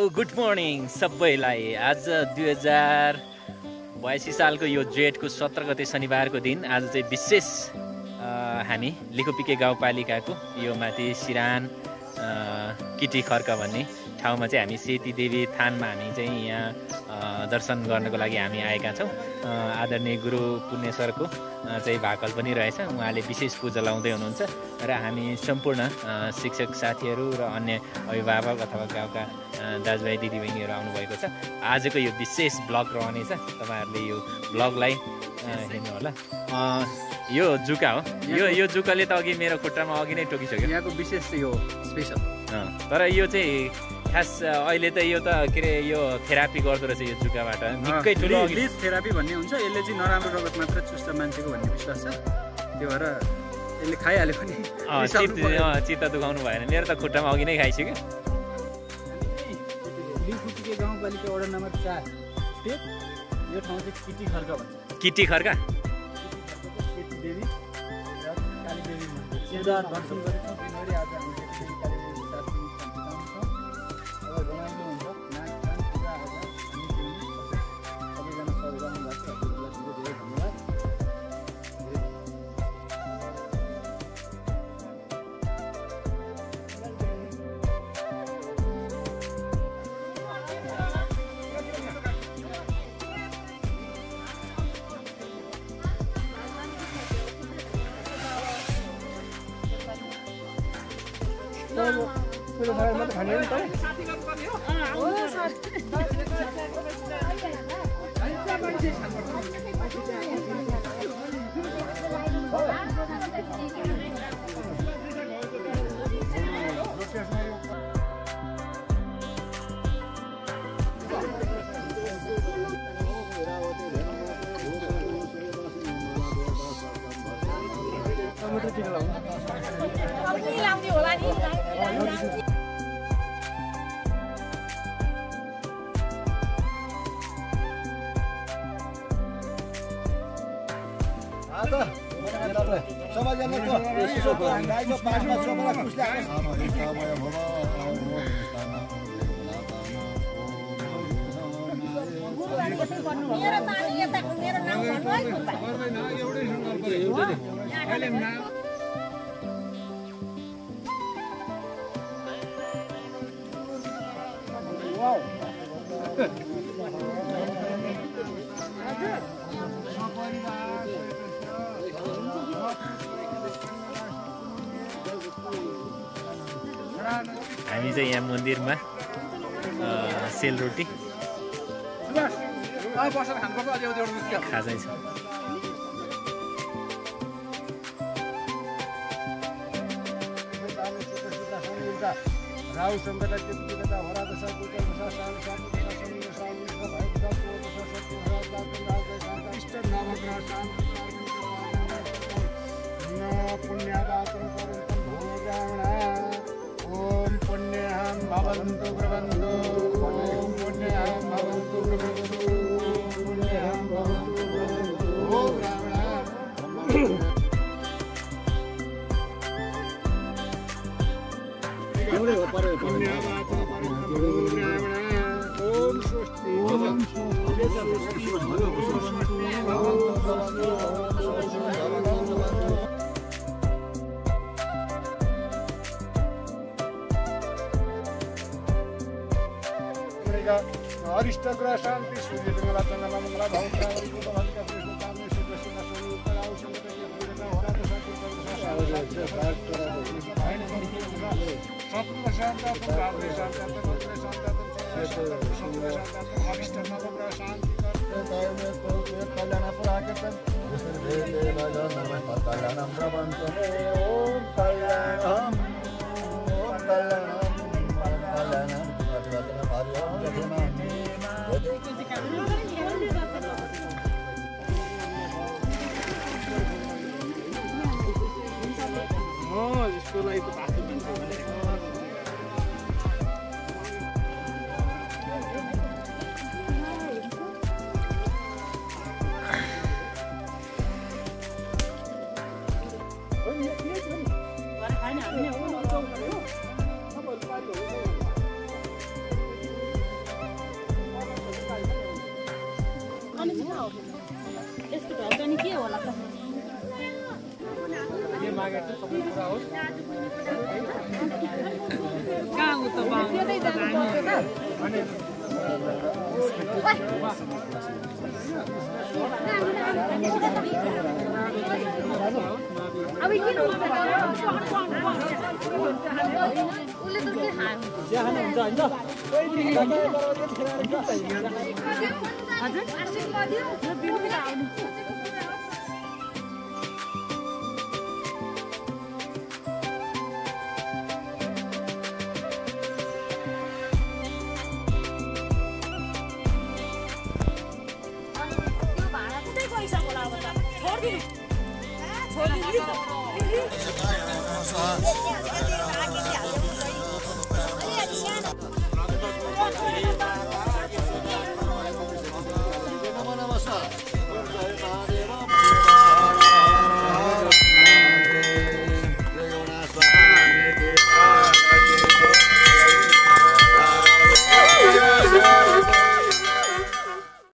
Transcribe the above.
Good morning सबैलाई। आज 2082 सालको यो जेठको 17 गते शनिबारको दिन आज चाहिँ विशेष हामी लिखुपिके गाउँपालिकाको यो माथि सिरान किटी खर्क भन्ने ठाउँमा चाहिँ हामी सेती देवी थानमा हामी चाहिँ यहाँ दर्शन गर्नको लागि हामी आएका छौँ। आदरणीय गुरु पुण्येश्वरको चाहिँ भाकल पनि रहेछ, उहाँले विशेष पूजा लाउँदै हुनुहुन्छ र हामी सम्पूर्ण शिक्षक साथीहरू र अन्य अभिभावक अथवा गाउँका दाजुभाइ दिदीबहिनीहरू आउनुभएको छ। आजको यो विशेष ब्लग रहनेछ, तपाईँहरूले यो ब्लगलाई हेर्नु होला। यो जुका हो, यो जुकाले त अघि मेरो खुट्टामा अघि नै टोकिसक्यो। यहाँको विशेष यो स्पेसल तर यो चाहिँ खास अहिले त यो त के अरे यो थेरापी गर्दो रहेछ यो जुकाबाट, निकै ठुलो लिज थेरापी भन्ने हुन्छ। यसले चाहिँ नराम्रो रगत मात्र चुस्छ मान्छेको भन्ने विश्वास छ, त्यो भएर यसले खाइहाल्यो भने चित्त दुखाउनु भएन। मेरो त खुट्टामा अघि नै खाइसक्यो। लिखुपिके गाउँपालिका वडा नम्बर 4 स्थित यो ठाउँ चाहिँ किटी खर्क भन्छ। किटी खर्क सेती देवी र काली देवी मन्दिर दर्शन गरेको दिनभरि आज हामी काली देवी साथी छौँ। अब रमाइलो हुन्छ, नाचगान पूजा आजा सबैजना सहभागी भएको छ। हजुरहरूलाई धेरै धन्यवाद। हामी चाहिँ यहाँ मन्दिरमा सेलरोटी खाँदै छ। ओम पुण्यहं भवन्तु प्रबन्धो, ओम पुण्यहं भवन्तु प्रबन्धो, पुण्यहं भवन्तु प्रबन्धो। ओम ओम स्वस्ति अरिष्ट ग्रह शान्ति सूर्य मंगला चंद्रमा मंगला भावना इसको लागि त बाटो दिन्छ भने मागेको छु सबै कुरा होस् कहाँ हो त अब किन उसले त के हाल्नु चिया खानु हुन्छ हैन हजुर आशीष गरिदियो यो बिउले आउनु छोडिदिनु